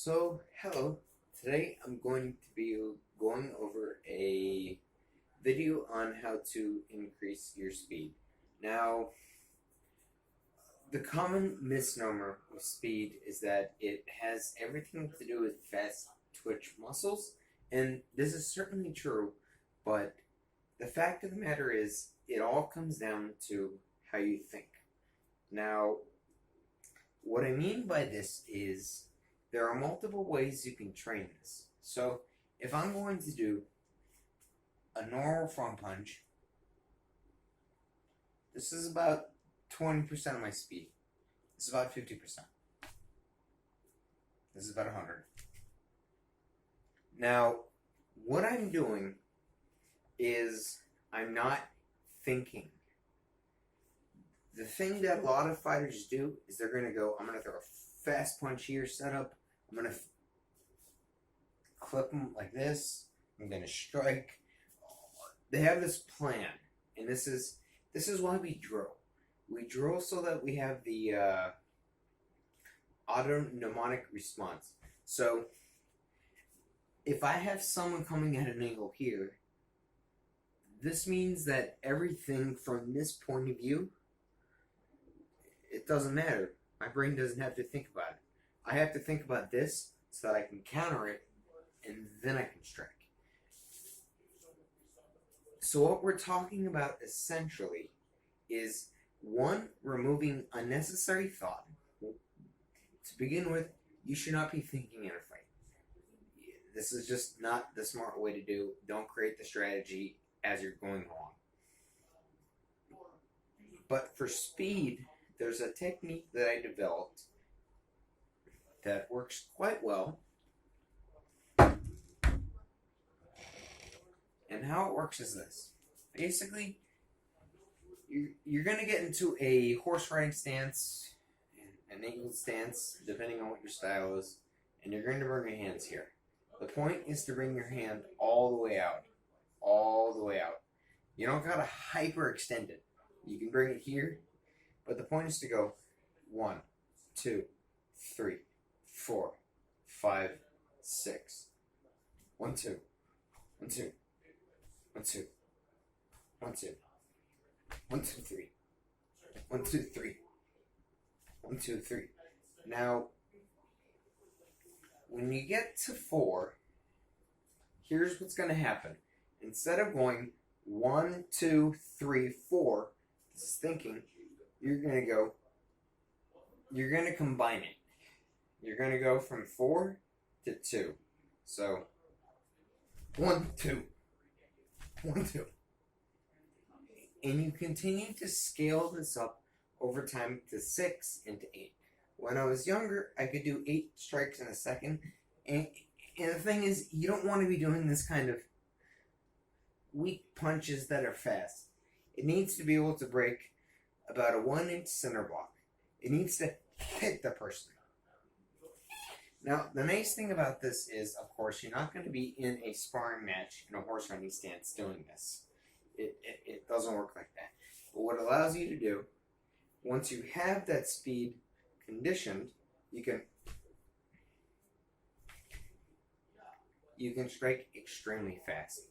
Hello. Today I'm going to be going over a video on how to increase your speed. Now, the common misnomer with speed is that it has everything to do with fast twitch muscles, and this is certainly true, but the fact of the matter is, it all comes down to how you think. Now, what I mean by this is there are multiple ways you can train this. So, if I'm going to do a normal front punch, this is about 20% of my speed. This is about 50%. This is about 100. Now, what I'm doing is I'm not thinking. The thing that a lot of fighters do is they're going to go, I'm going to throw a fast punch here, set up. I'm going to clip them like this. I'm going to strike. They have this plan, and this is why we drill. We drill so that we have the autonomic response. So, if I have someone coming at an angle here, this means that everything from this point of view, it doesn't matter. My brain doesn't have to think about it. I have to think about this so that I can counter it, and then I can strike. So what we're talking about essentially is, one, removing unnecessary thought. To begin with, you should not be thinking in a fight. This is just not the smart way to do. Don't create the strategy as you're going along. But for speed, there's a technique that I developed that works quite well. And how it works is this. Basically, you're going to get into a horse riding stance, an angled stance, depending on what your style is, and you're going to bring your hands here. The point is to bring your hand all the way out. All the way out. You don't got to hyperextend it. You can bring it here, but the point is to go 1, 2, 3, 4, 5, 6. 1, 2. 1, 2. 1, 2. 1, 2. 1, 2, 3. 1, 2, 3. 1, 2, 3. Now, when you get to 4, here's what's going to happen. Instead of going 1, 2, 3, 4, this is thinking, you're going to combine it. You're going to go from 4 to 2. So, 1, 2. 1, 2. And you continue to scale this up over time to 6 and to 8. When I was younger, I could do 8 strikes in a second. And the thing is, you don't want to be doing this kind of weak punches that are fast. It needs to be able to break about a 1-inch center block. It needs to hit the person. Now, the nice thing about this is, of course, you're not going to be in a sparring match in a horse riding stance doing this. It doesn't work like that. But what it allows you to do, once you have that speed conditioned, you can strike extremely fast.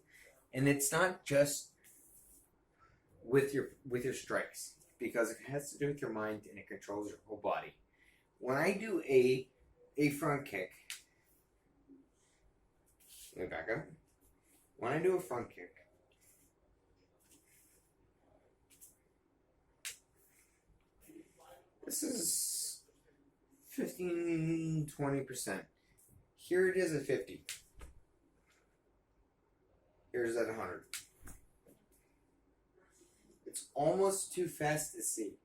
And it's not just with your strikes, because it has to do with your mind and it controls your whole body. When I do a front kick, let me back up. When I do a front kick, this is 15-20%. Here it is at 50. Here's at 100. It's almost too fast to see.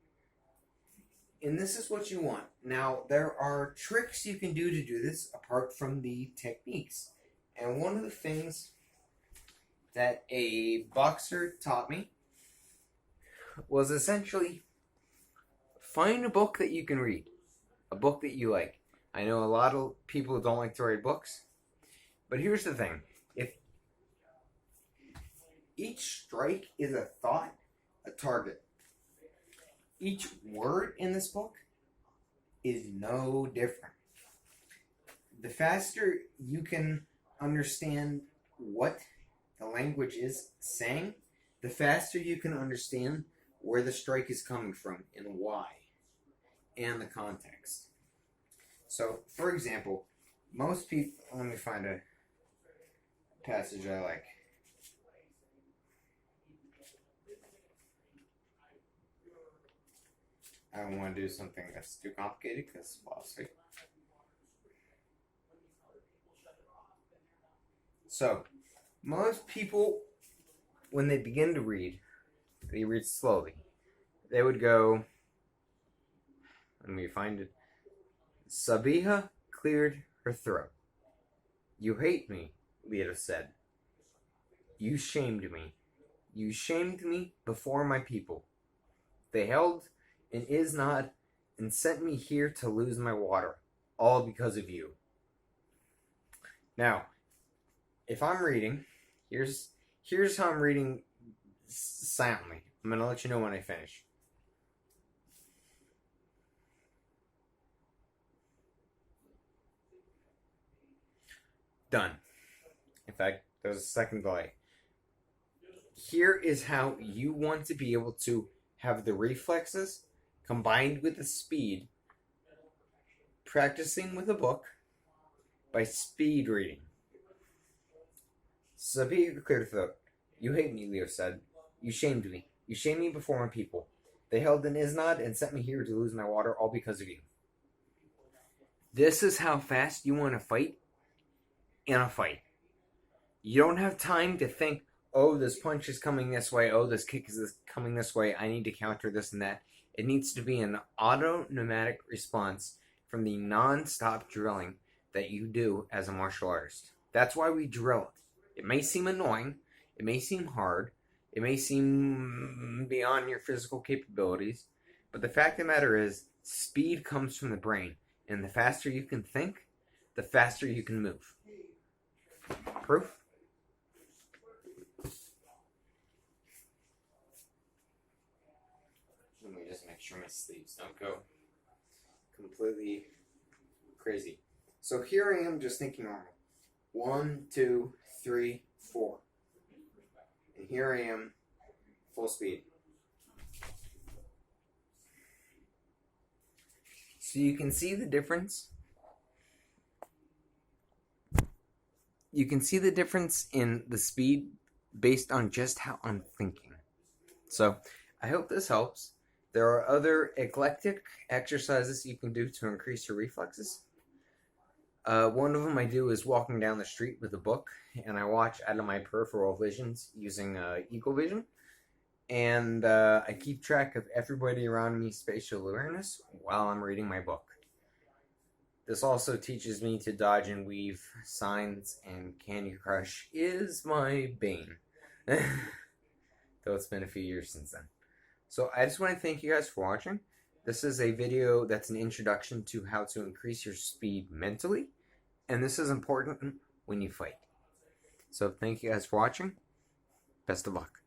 And this is what you want. Now, there are tricks you can do to do this apart from the techniques. And one of the things that a boxer taught me was essentially find a book that you can read. A book that you like. I know a lot of people don't like to read books. But here's the thing. If each strike is a thought, a target. Each word in this book is no different. the faster you can understand what the language is saying, the faster you can understand where the strike is coming from and why, and the context. So, for example, most people... Let me find a passage I like. I don't want to do something that's too complicated because it's philosophy. So, most people, when they begin to read, they read slowly. They would go, let me find it. Sabiha cleared her throat. You hate me, Lita said. You shamed me. You shamed me before my people. They held an Isnad and sent me here to lose my water, all because of you. Now, if I'm reading, here's how I'm reading silently. I'm going to let you know when I finish. Done. In fact, there's a second delay. Here is how you want to be able to have the reflexes combined with the speed, practicing with a book by speed reading. Sabiha cleared her throat. You hate me, Leo said. You shamed me. You shamed me before my people. They held an Isnad and sent me here to lose my water, all because of you. This is how fast you want to fight in a fight. You don't have time to think, oh, this punch is coming this way, oh, this kick is coming this way, I need to counter this and that. It needs to be an automatic response from the non-stop drilling that you do as a martial artist. That's why we drill it. It may seem annoying, it may seem hard, it may seem beyond your physical capabilities, but the fact of the matter is, speed comes from the brain, and the faster you can think, the faster you can move. Proof? Let me just make sure my sleeves don't go completely crazy. So here I am just thinking normal. 1, 2, 3, 4. And here I am, full speed. So you can see the difference. You can see the difference in the speed based on just how I'm thinking. So I hope this helps. There are other eclectic exercises you can do to increase your reflexes. One of them I do is walking down the street with a book, and I watch out of my peripheral visions using Eagle Vision. And I keep track of everybody around me spatial awareness while I'm reading my book. This also teaches me to dodge and weave signs, and Candy Crush is my bane. Though it's been a few years since then. So I just want to thank you guys for watching. This is a video that's an introduction to how to increase your speed mentally. And this is important when you fight. So thank you guys for watching. Best of luck.